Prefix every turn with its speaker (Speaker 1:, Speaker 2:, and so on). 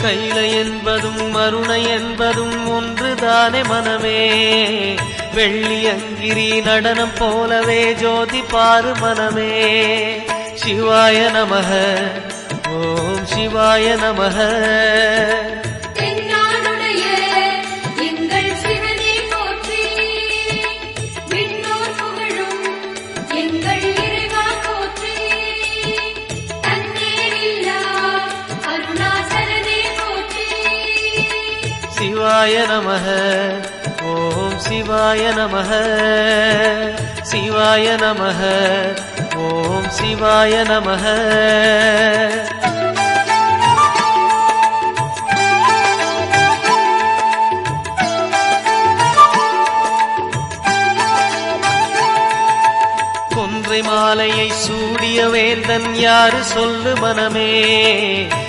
Speaker 1: கைலை என்பதும் மருணை என்பதும் ஒன்றுதானே மனமே. வெள்ளி அங்கிரி நடனம் போலவே ஜோதி பாரு மனமே. சிவாய நமக ஓம் சிவாய நமக. சிவாய நமக ஓம் சிவாய நமக. சிவாய நமக ஓம் சிவாய நமக. கொன்றை மாலையை சூடிய வேந்தன் யாரு சொல்லு மனமே.